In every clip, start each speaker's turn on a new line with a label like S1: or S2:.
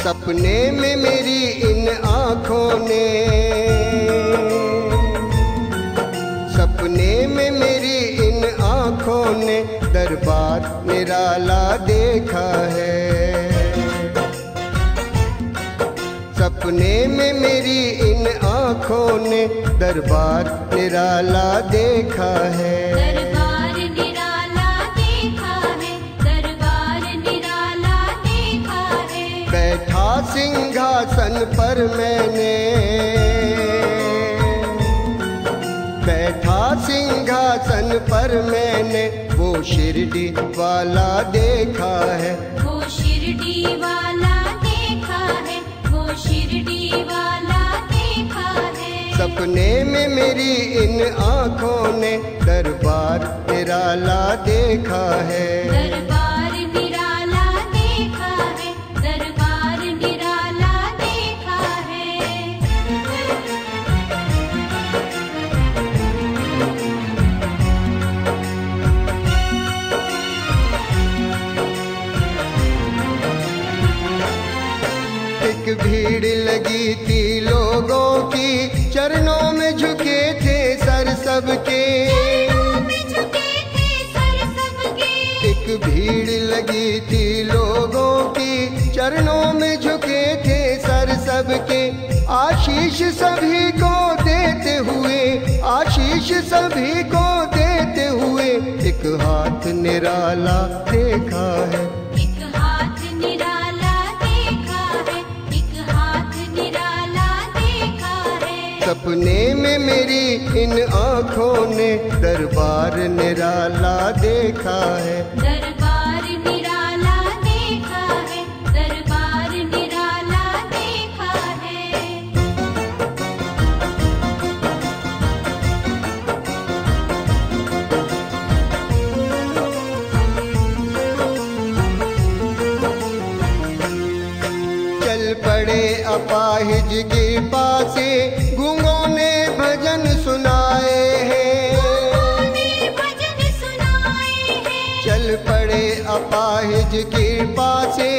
S1: सपने में मेरी इन आँखों ने, सपने में मेरी इन आँखों ने दरबार निराला देखा है। सपने में मेरी इन आँखों ने दरबार निराला देखा है।
S2: दरबार निराला देखा है, दरबार निराला देखा है।
S1: बैठा सिंहासन पर मैंने, बैठा सिंहासन पर मैंने वो शिरडी वाला देखा है।
S2: वो शिरडी वाला देखा है, वो शिरडी वाला देखा है।
S1: सपने में मेरी इन आँखों ने दरबार निराला देखा है।
S2: दरबार निराला देखा है, दरबार निराला देखा है।
S1: एक भीड़ लगी थी लोगों की, चरणों में झुके थे सर सबके। एक भीड़ लगी थी लोगों की, चरणों में झुके थे सर सबके। आशीष सभी को देते हुए, आशीष सभी को देते हुए एक हाथ निराला देखा है।
S2: एक हाथ निराला देखा है, एक हाथ निराला देखा है।
S1: सपने में मेरी इन आँखों ने दरबार निराला देखा है।
S2: दरबार निराला देखा है, दरबार निराला देखा है।
S1: चल पड़े अपाहिज के पासे, गूंगों ने भजन सुनाए हैं।
S2: भजन सुनाए हैं।
S1: चल पड़े अपाहिज के पासे,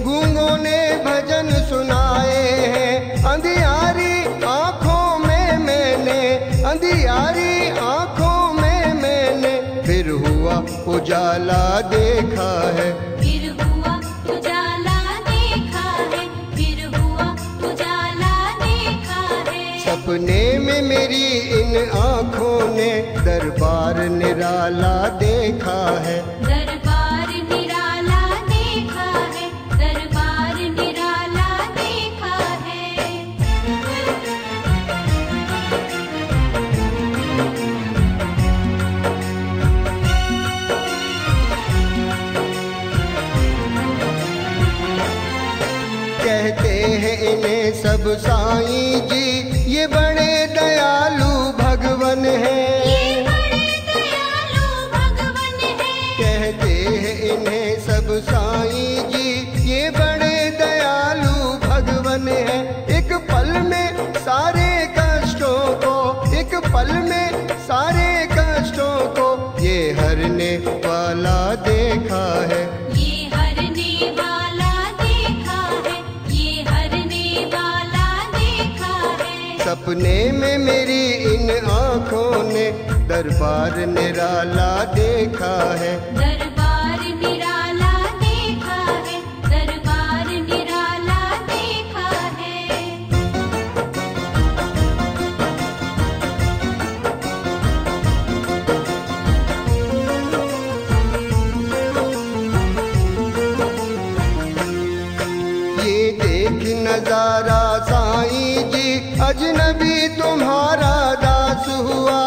S1: गूंगों ने भजन सुनाए हैं। अंधियारी आँखों में मैंने, अंधियारी आँखों में मैंने फिर हुआ उजाला देखा है।
S2: फिर हुआ उजाला देखा है, फिर हुआ उजाला देखा है।
S1: सपने में मेरी इन आँखों ने दरबार निराला देखा है।
S2: दरबार निराला देखा है, दरबार निराला देखा है।
S1: कहते हैं इन्हें सब साईं जी, ये बड़े दयालु भगवन हैं।
S2: ये बड़े दयालु भगवन है।
S1: कहते हैं इन्हें सब साईं जी, ये बड़े दयालु भगवन हैं। एक पल में सारे कष्टों को, एक पल में सारे कष्टों को ये हरने वाला देखा है।
S2: ये हरने वाला देखा है, ये हरने वाला देखा है।
S1: सपने में मेरी इन आँखों ने दरबार निराला देखा है।
S2: दरबार निराला देखा है, दरबार निराला देखा है।
S1: ये देख नजारा साईं जी, अजनबी तुम्हारा दास हुआ।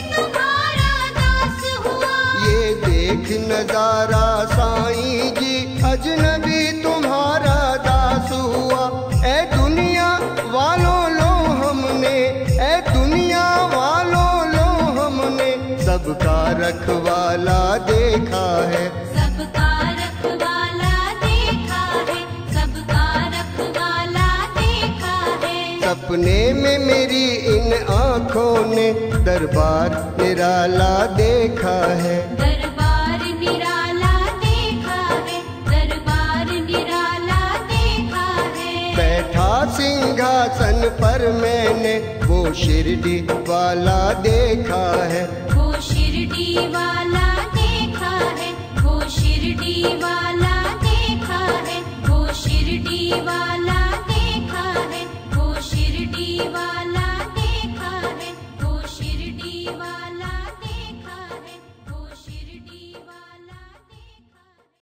S2: तुम्हारा दास हुआ।
S1: ये देख नजारा साईं जी, अजनबी तुम्हारा दास हुआ। ए दुनिया वालों लो हमने, ए दुनिया वालों लो हमने सबका रखवाला देखा है।
S2: सबका रखवाला देखा है, सबका रखवाला देखा है।
S1: सपने में मेरी इन आँखों ने दरबार निराला देखा है।
S2: दरबार निराला देखा है, दरबार निराला देखा
S1: सिंहासन पर मैंने वो शिरडी वाला देखा है।
S2: वो शिरडी वाला देखा है, वो शिरडी वाला